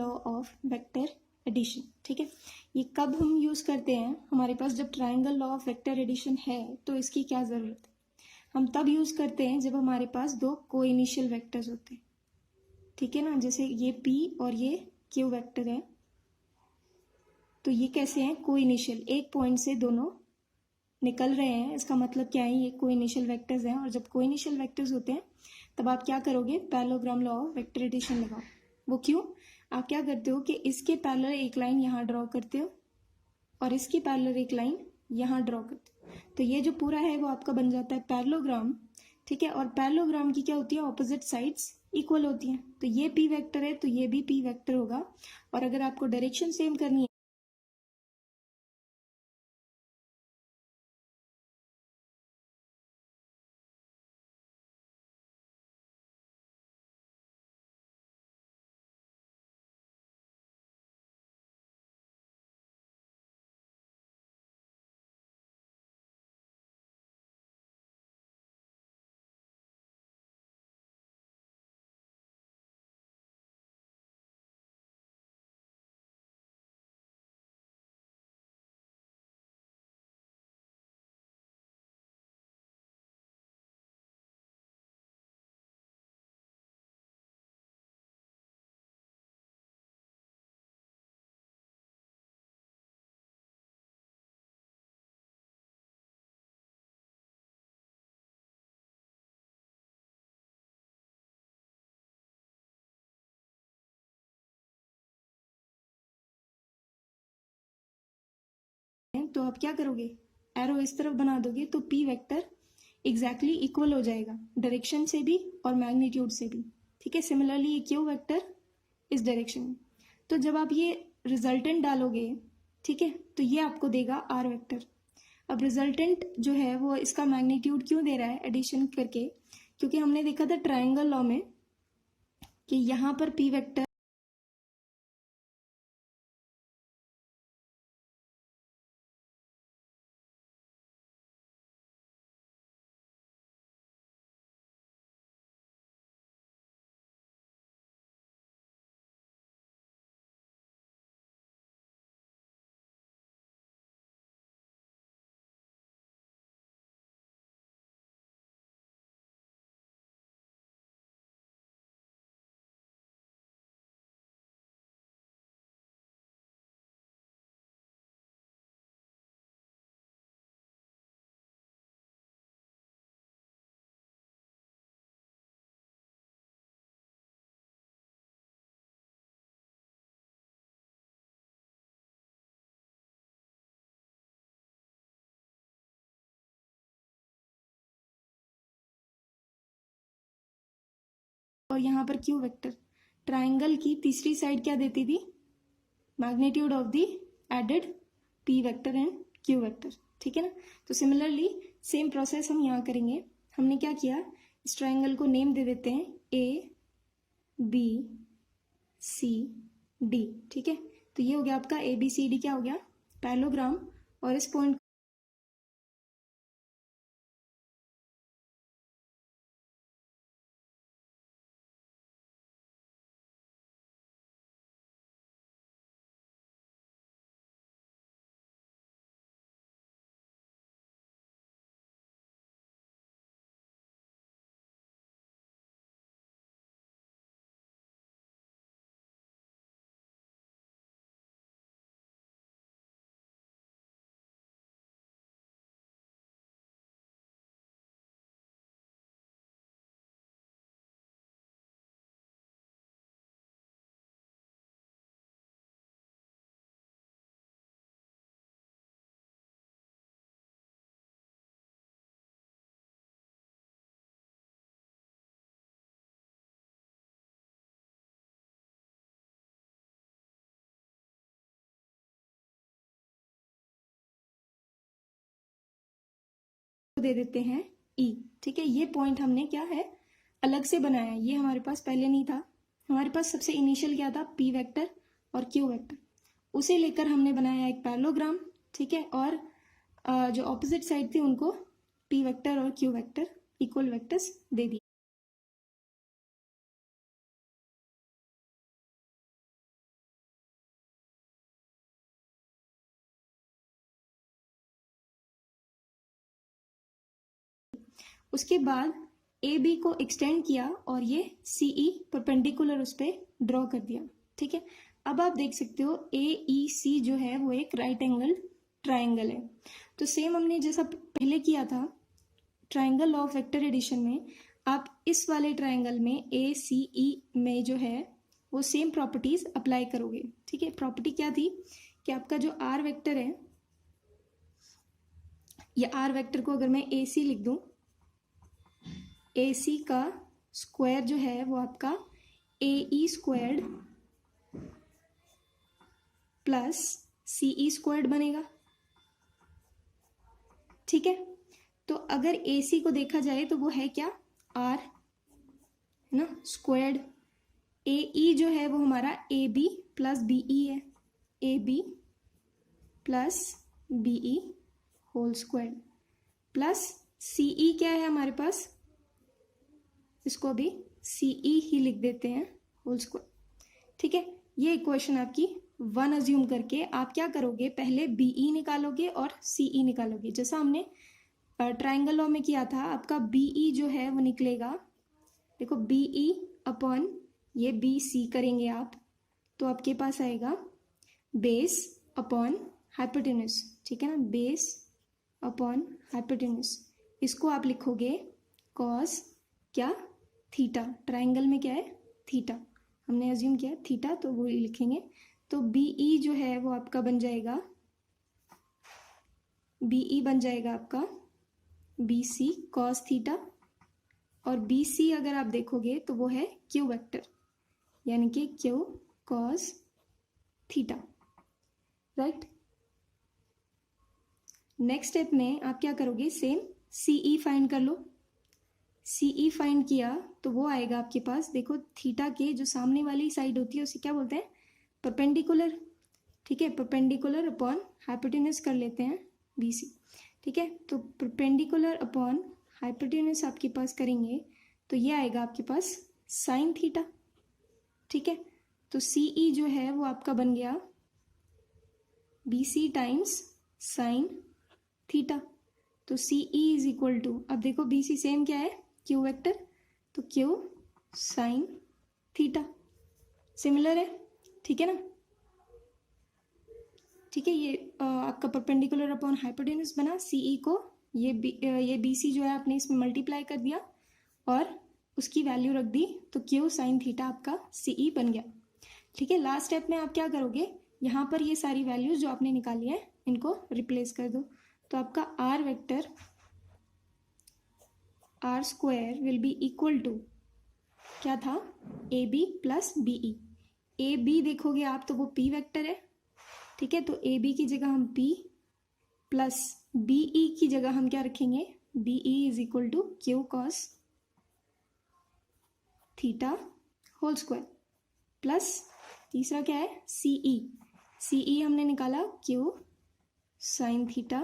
Law of vector addition. ठीक है, ये कब हम यूज करते हैं? हमारे पास जब triangle law of vector addition है तो इसकी क्या जरूरत है? हम तब यूज करते हैं जब हमारे पास दो कोइनिशियल वेक्टर्स होते हैं। ठीक है ना, जैसे ये P और ये Q वेक्टर है, तो ये कैसे हैं? कोइनिशियल, एक पॉइंट से दोनों निकल रहे हैं, इसका मतलब क्या है? ये कोइनिशियल वेक्टर्स हैं। और जब कोइनिशियल वेक्टर्स होते हैं तब आप क्या करोगे? Parallelogram law of vector addition लगाओ। वो क्यों? आप क्या करते हो कि इसके पैरेलल एक लाइन यहाँ ड्रॉ करते हो और इसके पैरेलल एक लाइन यहाँ ड्रॉ करते हो, तो ये जो पूरा है वो आपका बन जाता है पैरेललोग्राम। ठीक है, और पैरेललोग्राम की क्या होती है? ऑपोजिट साइड्स इक्वल होती हैं। तो ये P वेक्टर है तो ये भी P वेक्टर होगा। और अगर आपको डायरेक्शन सेम करनी है तो आप क्या करोगे? एरो इस तरफ बना दोगे तो P वेक्टर एग्जैक्टली इक्वल हो जाएगा डायरेक्शन से भी और मैग्नीट्यूड से भी। ठीक है, सिमिलरली ये Q वेक्टर इस डायरेक्शन में। तो जब आप ये रिजल्टेंट डालोगे, ठीक है, तो ये आपको देगा R वेक्टर। अब रिजल्टेंट जो है वो इसका मैग्नीट्यूड क्यों दे रहा है एडिशन करके? क्योंकि हमने देखा था ट्राइंगल लॉ में कि यहाँ पर P वेक्टर और यहाँ पर Q वेक्टर, ट्राइंगल की तीसरी साइड क्या देती थी? Magnitude of the added P vector and Q vector. ठीक है ना, तो सिमिलरली सेम प्रोसेस हम यहाँ करेंगे। हमने क्या किया? इस ट्राइंगल को नेम दे देते हैं ABCD। ठीक है, तो ये हो गया आपका ABCD, क्या हो गया? पैरेललोग्राम। और इस पॉइंट दे देते हैं E। ठीक है, ये पॉइंट हमने क्या है? अलग से बनाया, ये हमारे पास पहले नहीं था। हमारे पास सबसे इनिशियल क्या था? P वेक्टर और Q वेक्टर, उसे लेकर हमने बनाया एक पैरेललोग्राम। ठीक है, और जो ऑपोजिट साइड थी उनको P वेक्टर और Q वेक्टर इक्वल वेक्टर्स दे दिए। उसके बाद ए बी को एक्सटेंड किया और ये सी ई परपेंडिकुलर उस पर ड्रॉ कर दिया। ठीक है, अब आप देख सकते हो ए ई सी जो है वो एक राइट एंगल ट्राइंगल है। तो सेम हमने जैसा पहले किया था triangle law of vector addition में, आप इस वाले ट्राइंगल में ए सी ई में जो है वो सेम प्रॉपर्टीज अप्लाई करोगे। ठीक है, प्रॉपर्टी क्या थी कि आपका जो आर वेक्टर है, ये आर वेक्टर को अगर मैं ए सी लिख दूं, ए सी का स्क्वायर जो है वो आपका ए ई स्क्वायर्ड प्लस सी ई स्क्वायर्ड बनेगा। ठीक है, तो अगर ए सी को देखा जाए तो वो है क्या, आर है ना, स्क्वायर्ड। ए ई जो है वो हमारा A B plus B E है, A B plus B E whole square plus C E क्या है हमारे पास, इसको भी सी ई ही लिख देते हैं, होल स्क्वायर। ठीक है, ये इक्वेशन आपकी 1 अज्यूम करके आप क्या करोगे, पहले बी ई निकालोगे और सी ई निकालोगे, जैसा हमने ट्राइंगल लॉ में किया था। आपका बी ई जो है वो निकलेगा, देखो बी ई अपॉन ये बी सी करेंगे आप, तो आपके पास आएगा बेस अपॉन हाइपोटेन्यूस। ठीक है ना, बेस अपॉन हाइपोटेन्यूस, इसको आप लिखोगे कॉस क्या, थीटा। ट्राइंगल में क्या है, थीटा, हमने अज्यूम किया है थीटा, तो वो लिखेंगे। तो बी ई जो है वो आपका बन जाएगा, बी ई बन जाएगा आपका बी सी कॉस थीटा, और बी सी अगर आप देखोगे तो वो है क्यू वेक्टर, यानी कि Q cos theta. Right, next step में आप क्या करोगे, सेम सी ई फाइंड कर लो। सी ई फाइंड किया तो वो आएगा आपके पास, देखो थीटा के जो सामने वाली साइड होती है उसे क्या बोलते हैं, परपेंडिकुलर। ठीक है, परपेंडिकुलर अपॉन हाइपोटेन्यूस कर लेते हैं बी सी। ठीक है, तो परपेंडिकुलर अपॉन हाइपोटेन्यूस आपके पास करेंगे तो ये आएगा आपके पास साइन थीटा। ठीक है, तो सी ई जो है वो आपका बन गया B C times sine theta. तो C E is equal to, अब देखो बी सी सेम क्या है, क्यू वेक्टर, तो क्यू साइन थीटा, सिमिलर है। ठीक है ना, ठीक है, ये आपका परपेंडिकुलर अपॉन हाइपोटेन्यूस बना, सी ई को ये बी सी जो है आपने इसमें मल्टीप्लाई कर दिया और उसकी वैल्यू रख दी, तो क्यू साइन थीटा आपका सी ई बन गया। ठीक है, लास्ट स्टेप में आप क्या करोगे, यहाँ पर ये सारी वैल्यूज जो आपने निकाली है इनको रिप्लेस कर दो, तो आपका R vector R square will be equal to क्या था, A B plus B E. A B देखोगे आप तो वो पी वेक्टर है। ठीक है, तो ए बी की जगह हम पी प्लस बी ई की जगह हम क्या रखेंगे, B E is equal to Q cos theta whole square plus तीसरा क्या है, सी ई। सी ई हमने निकाला Q sine theta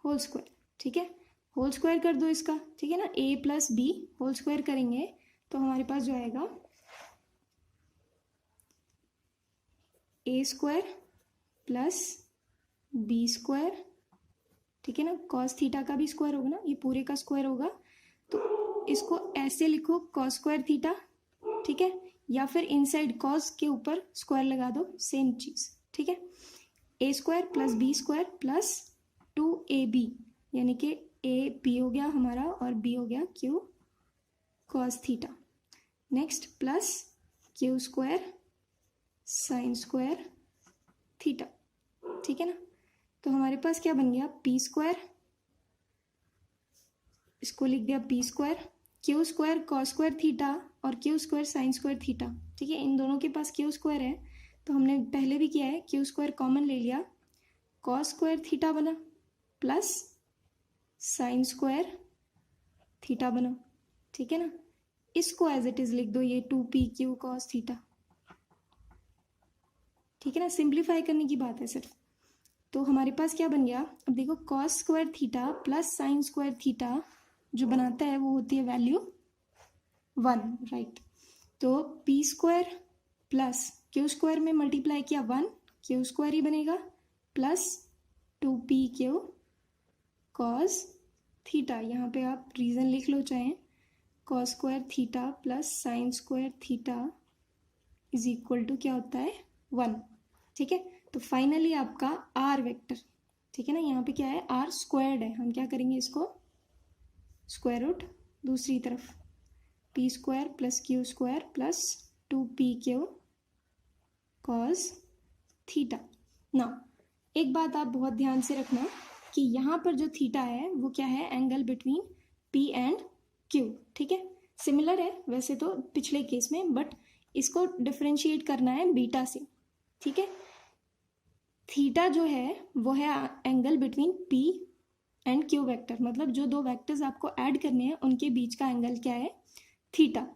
whole square. ठीक है, होल स्क्वायर कर दो इसका। ठीक है ना, ए प्लस बी होल स्क्वायर करेंगे तो हमारे पास जो आएगा ए स्क्वायर प्लस बी स्क्वायर। ठीक है ना, कॉस थीटा का भी स्क्वायर होगा ना, ये पूरे का स्क्वायर होगा, तो इसको ऐसे लिखो कॉस स्क्वायर थीटा। ठीक है, या फिर इनसाइड कॉस के ऊपर स्क्वायर लगा दो, सेम चीज। ठीक है, A square plus B square plus 2ab, यानी कि ए बी हो गया हमारा और बी हो गया Q cos theta. Next plus Q square sine square theta. ठीक है ना, तो हमारे पास क्या बन गया, पी स्क्वायर, इसको लिख दिया P square, Q square cos square theta और Q square sine square theta. ठीक है, इन दोनों के पास क्यू स्क्वायर है तो हमने पहले भी किया है, क्यू स्क्वायर कॉमन ले लिया, कॉस स्क्वायर थीटा बना प्लस साइन स्क्वायर थीटा बना। ठीक है ना, इसको एज इट इज लिख दो, ये 2p कॉस थीटा। ठीक है ना, सिंप्लीफाई करने की बात है सिर्फ। तो हमारे पास क्या बन गया, अब देखो cos square theta plus sine square theta जो बनाता है वो होती है वैल्यू 1, राइट। तो P square plus Q square में मल्टीप्लाई किया 1, क्यू स्क्वायर ही बनेगा प्लस 2p कॉस थीटा, यहाँ पे आप रीज़न लिख लो चाहें, cos square theta plus sine square theta is equal to क्या होता है 1। ठीक है, तो फाइनली आपका आर वेक्टर, ठीक है ना, यहाँ पे क्या है आर स्क्वायर्ड है, हम क्या करेंगे इसको स्क्वायर रूट दूसरी तरफ, P square plus Q square plus 2pq cos theta. ना एक बात आप बहुत ध्यान से रखना कि यहाँ पर जो थीटा है वो क्या है, angle between P and Q. ठीक है, सिमिलर है वैसे तो पिछले केस में, बट इसको डिफरेंशिएट करना है बीटा से। ठीक है, थीटा जो है वो है angle between P and Q vector, मतलब जो दो वेक्टर्स आपको ऐड करने हैं उनके बीच का एंगल क्या है, थीटा।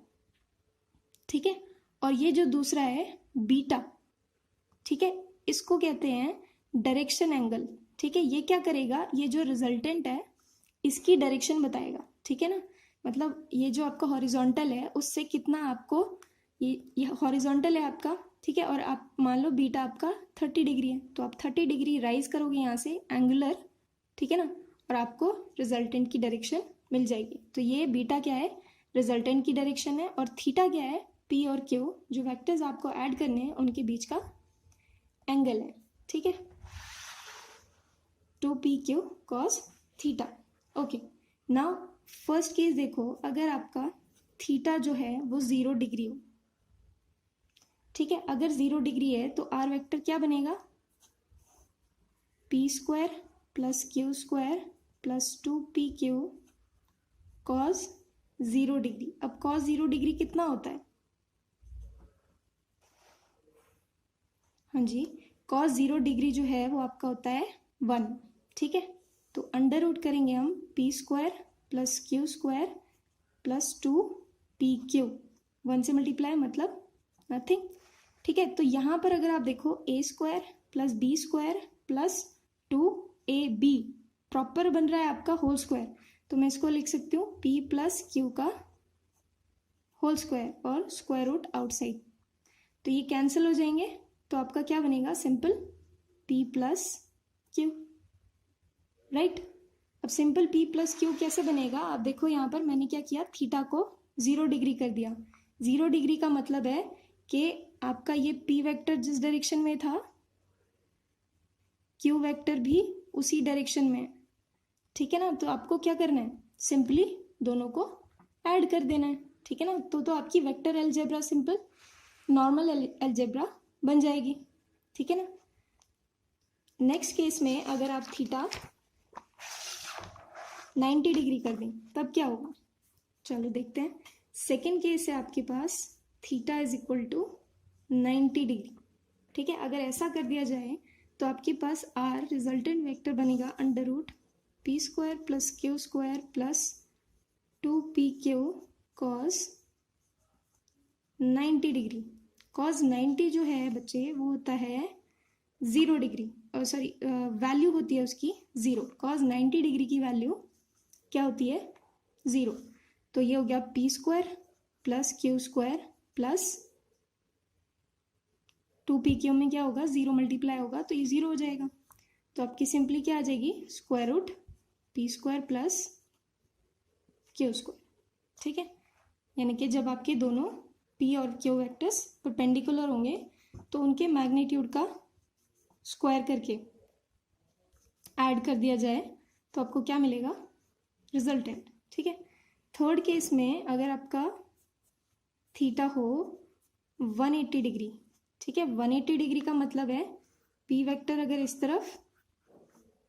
ठीक है, और ये जो दूसरा है बीटा, ठीक है, इसको कहते हैं डायरेक्शन एंगल। ठीक है, ये क्या करेगा, ये जो रिजल्टेंट है इसकी डायरेक्शन बताएगा। ठीक है ना, मतलब ये जो आपका हॉरिजॉन्टल है उससे कितना आपको, ये हॉरिजॉन्टल है आपका, ठीक है, और आप मान लो बीटा आपका 30 डिग्री है, तो आप 30 डिग्री राइज करोगे यहाँ से एंगुलर, ठीक है ना, और आपको रिजल्टेंट की डायरेक्शन मिल जाएगी। तो ये बीटा क्या है, रिजल्टेंट की डायरेक्शन है, और थीटा क्या है, पी और क्यू जो वेक्टर्स आपको ऐड करने हैं उनके बीच का एंगल है। ठीक है, 2pq cos theta. Okay, now first case देखो, अगर आपका थीटा जो है वो 0 डिग्री हो, ठीक है, अगर 0 डिग्री है तो आर वेक्टर क्या बनेगा, P square plus Q square plus 2pq cos 0 degree. अब कॉस 0 डिग्री कितना होता है, हाँ जी, कॉस 0 डिग्री जो है वो आपका होता है 1। ठीक है, तो अंडर रूट करेंगे हम P square plus Q square plus 2pq, 1 से मल्टीप्लाई मतलब नथिंग। ठीक है, तो यहाँ पर अगर आप देखो A square plus B square plus 2ab proper बन रहा है आपका होल स्क्वायर, तो मैं इसको लिख सकती हूँ p प्लस क्यू का होल स्क्वायर और स्क्वायर रूट आउटसाइड, तो ये कैंसिल हो जाएंगे, तो आपका क्या बनेगा, simple p plus Q. Right, अब सिंपल p प्लस क्यू कैसे बनेगा, आप देखो यहाँ पर मैंने क्या किया, थीटा को 0 डिग्री कर दिया। 0 डिग्री का मतलब है कि आपका ये p वेक्टर जिस डायरेक्शन में था q वेक्टर भी उसी डायरेक्शन में। ठीक है ना, तो आपको क्या करना है, सिंपली दोनों को ऐड कर देना है। ठीक है ना, तो आपकी vector algebra simple normal algebra बन जाएगी। ठीक है ना, नेक्स्ट केस में अगर आप थीटा 90 डिग्री कर दें तब क्या होगा, चलो देखते हैं। सेकेंड केस है आपके पास theta is equal to 90 degree. ठीक है, अगर ऐसा कर दिया जाए तो आपके पास आर रिजल्टेंट वेक्टर बनेगा under root P square plus Q square plus 2pq cos 90 degree. Cos 90 जो है बच्चे वो होता है 0 डिग्री, और सॉरी वैल्यू होती है उसकी 0। कॉस 90 डिग्री की वैल्यू क्या होती है, 0। तो ये हो गया P square plus Q square plus 2pq में क्या होगा, 0 मल्टीप्लाई होगा तो ये 0 हो जाएगा, तो आपकी सिंपली क्या आ जाएगी, square root P square plus Q square. ठीक है, यानी कि जब आपके दोनों p और q वेक्टर्स परपेंडिकुलर होंगे तो उनके मैग्नीट्यूड का स्क्वायर करके ऐड कर दिया जाए तो आपको क्या मिलेगा, रिजल्टेंट। ठीक है, थर्ड केस में अगर आपका थीटा हो 180 डिग्री, ठीक है, 180 डिग्री का मतलब है p वेक्टर अगर इस तरफ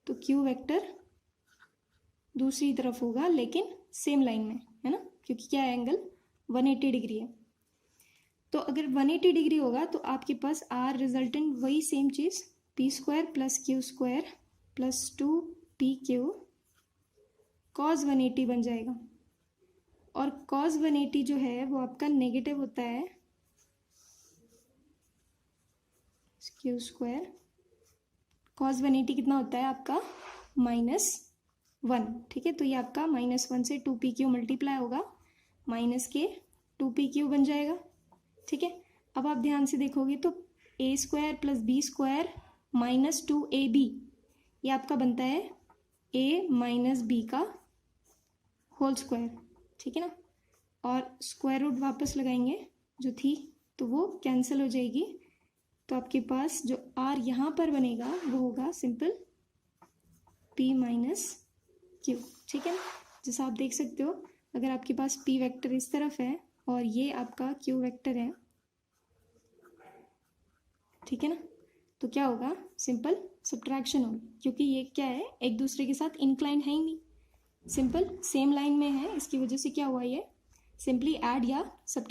तो q वेक्टर दूसरी तरफ होगा, लेकिन सेम लाइन में, है ना, क्योंकि क्या है एंगल 180 डिग्री है। तो अगर 180 डिग्री होगा तो आपके पास आर रिजल्टेंट वही सेम चीज़ P square plus Q square plus 2pq cos 180 बन जाएगा, और कॉस 180 जो है वो आपका नेगेटिव होता है क्यू स्क्वायर। कॉस 180 कितना होता है आपका -1। ठीक है, तो ये आपका -1 से 2pq मल्टीप्लाई होगा, माइनस के 2pq बन जाएगा। ठीक है, अब आप ध्यान से देखोगे तो a square plus B square minus 2ab ये आपका बनता है a माइनस बी का होल स्क्वायर, ठीक है ना, और स्क्वायर रूट वापस लगाएंगे जो थी, तो वो कैंसिल हो जाएगी। तो आपके पास जो r यहाँ पर बनेगा वो होगा सिंपल p माइनस क्यू, ठीक है ना। जैसा आप देख सकते हो, अगर आपके पास p वेक्टर इस तरफ है और ये आपका q वेक्टर है, ठीक है ना, तो क्या होगा, सिंपल सब्ट्रैक्शन होगी, क्योंकि ये क्या है, एक दूसरे के साथ इंक्लाइन है ही नहीं, सिंपल सेम लाइन में है, इसकी वजह से क्या हुआ, ये सिंपली ऐड या सब्ट्रैक्ट